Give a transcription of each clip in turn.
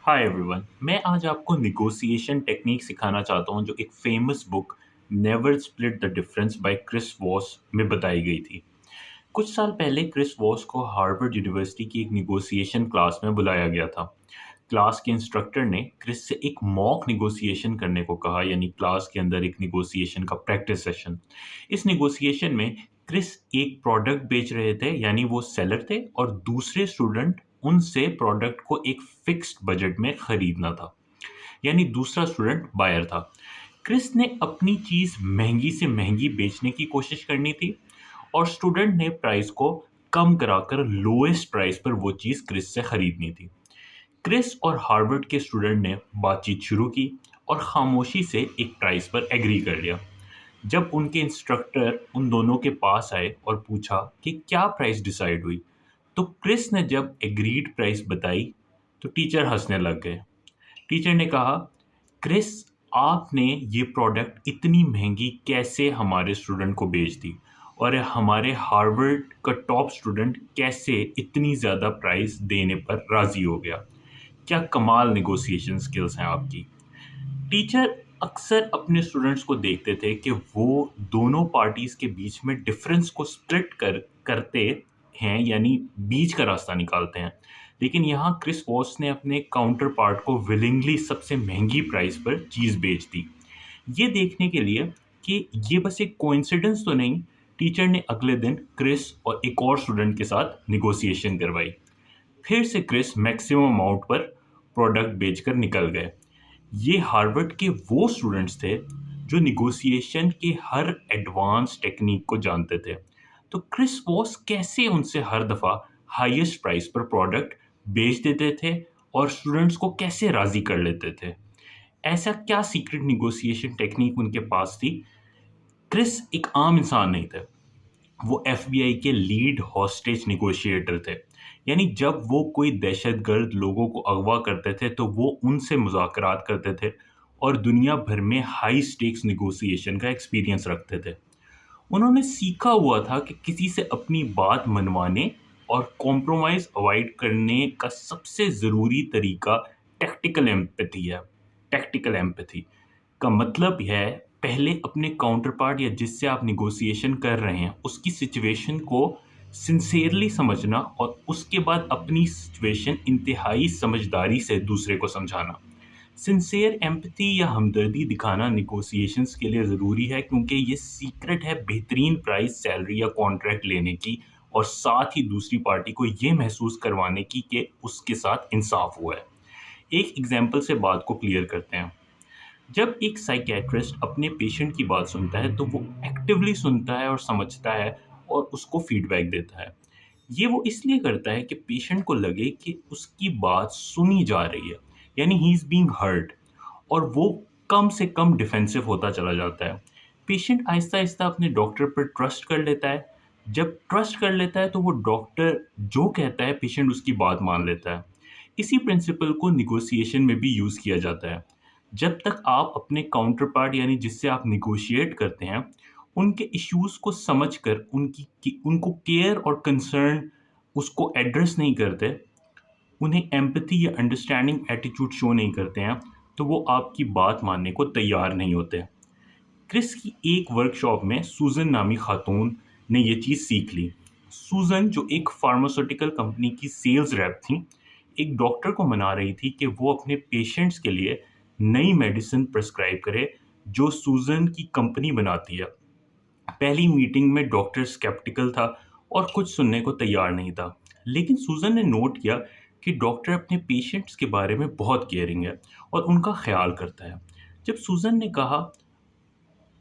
Hi everyone. मैं आज आपको निगोशिएशन टेक्निक सिखाना चाहता हूँ जो एक famous book Never Split the Difference by Chris Voss में बताई गई थी। कुछ साल पहले क्रिस वॉस को हार्वर्ड यूनिवर्सिटी की एक निगोशिएशन क्लास में बुलाया गया था। क्लास के इंस्ट्रक्टर ने क्रिस से एक मॉक निगोशिएशन करने को कहा, यानी क्लास के अंदर एक निगोशिएशन का प्रैक्टिस सेशन। इस निगोशिएशन में क्रिस एक प्रोडक्ट बेच रहे थे, यानी वो सेलर थे, और दूसरे स्टूडेंट उनसे प्रोडक्ट को एक फिक्स्ड बजट में खरीदना था, यानी दूसरा स्टूडेंट बायर था। क्रिस ने अपनी चीज महंगी से महंगी बेचने की कोशिश करनी थी और स्टूडेंट ने प्राइस को कम कराकर लोएस्ट प्राइस पर वो चीज क्रिस से खरीदनी थी। क्रिस और हार्वर्ड के स्टूडेंट ने बातचीत शुरू की और खामोशी से एक प्राइस पर एग्री कर लिया। जब उनके इंस्ट्रक्टर उन दोनों के पास आए और पूछा कि क्या प्राइस डिसाइड हुई, तो क्रिस ने जब एग्रीड प्राइस बताई तो टीचर हंसने लग गए। टीचर ने कहा, क्रिस, आपने ये प्रोडक्ट इतनी महंगी कैसे हमारे स्टूडेंट को बेच दी, और हमारे हार्वर्ड का टॉप स्टूडेंट कैसे इतनी ज़्यादा प्राइस देने पर राज़ी हो गया। क्या कमाल निगोशिएशन स्किल्स हैं आपकी। टीचर अक्सर अपने स्टूडेंट्स को देखते थे कि वो दोनों पार्टीज के बीच में डिफरेंस को स्प्लिट करते हैं, यानी बीच का रास्ता निकालते हैं। लेकिन यहाँ क्रिस वॉस ने अपने काउंटर पार्ट को विलिंगली सबसे महंगी प्राइस पर चीज़ बेच दी। ये देखने के लिए कि ये बस एक कोइंसिडेंस तो नहीं, टीचर ने अगले दिन क्रिस और एक और स्टूडेंट के साथ निगोशिएशन करवाई। फिर से क्रिस मैक्सिमम अमाउंट पर प्रोडक्ट बेचकर निकल गए। ये हार्वर्ड के वो स्टूडेंट्स थे जो निगोशिएशन के हर एडवांस टेक्निक को जानते थे। तो क्रिस वॉस कैसे उनसे हर दफ़ा हाईएस्ट प्राइस पर प्रोडक्ट बेच देते थे और स्टूडेंट्स को कैसे राज़ी कर लेते थे। ऐसा क्या सीक्रेट निगोशिएशन टेक्निक उनके पास थी। क्रिस एक आम इंसान नहीं थे, वो एफबीआई के लीड हॉस्टेज निगोशिएटर थे। यानी जब वो कोई दहशतगर्द लोगों को अगवा करते थे तो वो उनसे मुज़ाकरात करते थे और दुनिया भर में हाई स्टेक्स निगोशिएशन का एक्सपीरियंस रखते थे। उन्होंने सीखा हुआ था कि किसी से अपनी बात मनवाने और कॉम्प्रोमाइज़ अवॉइड करने का सबसे ज़रूरी तरीका टैक्टिकल एम्पैथी है। टैक्टिकल एम्पैथी का मतलब है पहले अपने काउंटर पार्ट या जिससे आप निगोशिएशन कर रहे हैं उसकी सिचुएशन को सिंसियरली समझना और उसके बाद अपनी सिचुएशन इंतहाई समझदारी से दूसरे को समझाना। सिंसियर एम्पैथी या हमदर्दी दिखाना निगोशिएशंस के लिए ज़रूरी है, क्योंकि ये सीक्रेट है बेहतरीन प्राइस, सैलरी या कॉन्ट्रैक्ट लेने की, और साथ ही दूसरी पार्टी को ये महसूस करवाने की कि उसके साथ इंसाफ हुआ है। एक एग्जाम्पल से बात को क्लियर करते हैं। जब एक साइकियाट्रिस्ट अपने पेशेंट की बात सुनता है तो वो एक्टिवली सुनता है और समझता है और उसको फीडबैक देता है। ये वो इसलिए करता है कि पेशेंट को लगे कि उसकी बात सुनी जा रही है, यानी ही इज़ बीइंग हर्ड, और वो कम से कम डिफेंसिव होता चला जाता है। पेशेंट आहिस्ता-आहिस्ता अपने डॉक्टर पर ट्रस्ट कर लेता है। जब ट्रस्ट कर लेता है तो वो डॉक्टर जो कहता है पेशेंट उसकी बात मान लेता है। इसी प्रिंसिपल को नेगोशिएशन में भी यूज़ किया जाता है। जब तक आप अपने काउंटर पार्ट, यानी जिससे आप नेगोशिएट करते हैं, उनके इश्यूज़ को समझकर उनको केयर और कंसर्न उसको एड्रेस नहीं करते, उन्हें एम्पैथी या अंडरस्टैंडिंग एटीट्यूड शो नहीं करते हैं, तो वो आपकी बात मानने को तैयार नहीं होते। क्रिस की एक वर्कशॉप में सूज़न नामी खातून ने ये चीज़ सीख ली। सूज़न, जो एक फार्मास्यूटिकल कंपनी की सेल्स रैप थी, एक डॉक्टर को मना रही थी कि वो अपने पेशेंट्स के लिए नई मेडिसिन प्रिस्क्राइब करे जो सूज़न की कंपनी बनाती है। पहली मीटिंग में डॉक्टर स्केप्टिकल था और कुछ सुनने को तैयार नहीं था। लेकिन सूज़न ने नोट किया कि डॉक्टर अपने पेशेंट्स के बारे में बहुत केयरिंग है और उनका ख्याल करता है। जब सूज़न ने कहा,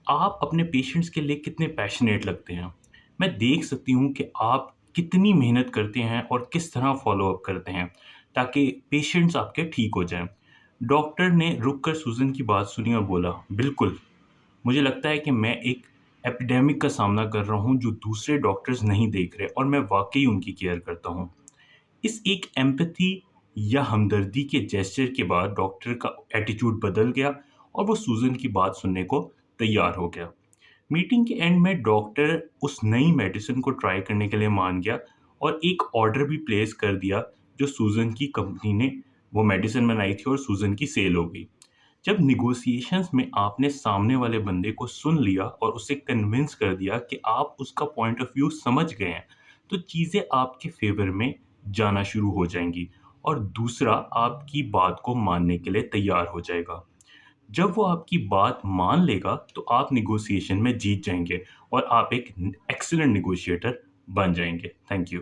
आप अपने पेशेंट्स के लिए कितने पैशनेट लगते हैं, मैं देख सकती हूँ कि आप कितनी मेहनत करते हैं और किस तरह फॉलो अप करते हैं ताकि पेशेंट्स आपके ठीक हो जाएं। डॉक्टर ने रुक कर सूज़न की बात सुनी और बोला, बिल्कुल, मुझे लगता है कि मैं एक एपिडेमिक का सामना कर रहा हूँ जो दूसरे डॉक्टर्स नहीं देख रहे, और मैं वाक़ई उनकी केयर करता हूँ। इस एक एम्पैथी या हमदर्दी के जेस्चर के बाद डॉक्टर का एटीट्यूड बदल गया और वो सूज़न की बात सुनने को तैयार हो गया। मीटिंग के एंड में डॉक्टर उस नई मेडिसिन को ट्राई करने के लिए मान गया और एक ऑर्डर भी प्लेस कर दिया जो सूज़न की कंपनी ने वो मेडिसिन बनाई थी और सूज़न की सेल हो गई। जब नेगोशिएशंस में आपने सामने वाले बंदे को सुन लिया और उसे कन्विंस कर दिया कि आप उसका पॉइंट ऑफ व्यू समझ गए हैं, तो चीज़ें आपके फ़ेवर में जाना शुरू हो जाएँगी और दूसरा आपकी बात को मानने के लिए तैयार हो जाएगा। जब वो आपकी बात मान लेगा, तो आप नेगोशिएशन में जीत जाएँगे और आप एक एक्सीलेंट नेगोशिएटर बन जाएँगे। Thank you.